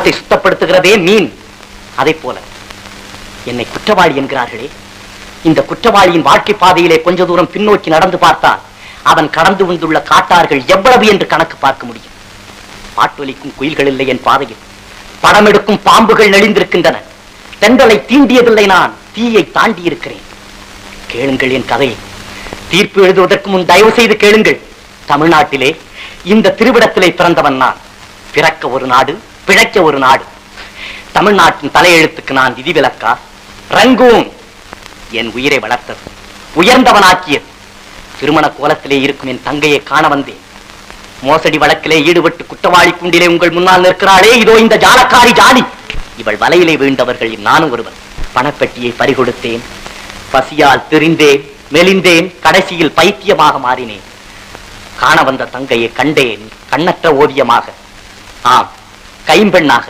சுத்தப்படுத்துகிறதே மீன். அதை போல என்னை குற்றவாளி என்கிறார்களே, இந்த குற்றவாளியின் வாழ்க்கை பாதையிலே கொஞ்ச தூரம் பின்னோக்கி நடந்து பார்த்தால் அவன் கடந்து வந்துள்ள காட்டார்கள் எவ்வளவு என்று கணக்கு பார்க்க முடியும். பாட்டொலிக்கும் குயில்கள் இல்லை என் பாதையில், படம் எடுக்கும் பாம்புகள் நெளிந்திருக்கின்றன. தென்றலை தீண்டியதில்லை, நான் தீயை தாண்டி இருக்கிறேன். கேளுங்கள் என் கதையை. தீர்ப்பு எழுதுவதற்கு முன் தயவு செய்து கேளுங்கள். தமிழ்நாட்டிலே இந்த திருவிடத்திலே பிறந்தவன் நான். பிறக்க ஒரு நாடு, பிழைக்க ஒரு நாடு. தமிழ்நாட்டின் தலையெழுத்துக்கு நான் விதிவிலக்கா? ரங்கூன் என் உயிரை வளர்த்தது, உயர்ந்தவனாக்கியது. திருமண கோலத்திலே இருக்கும் என் தங்கையை காண வந்தேன். மோசடி வழக்கிலே ஈடுபட்டு குற்றவாளி குண்டிலே உங்கள் முன்னால் நிற்கிறாளே, இதோ இந்த ஜாலக்காரி ஜாலி. இவள் வலையிலே வீழ்ந்தவர்கள் நானும் ஒருவன். பணப்பெட்டியை பறிகொடுத்தேன், பசியால் திரிந்தேன், மெலிந்தேன், கடைசியில் பைத்தியமாக மாறினேன். காண வந்த தங்கையை கண்டேன் கண்ணற்ற ஓவியமாக, ஆம் கைம்பெண்ணாக.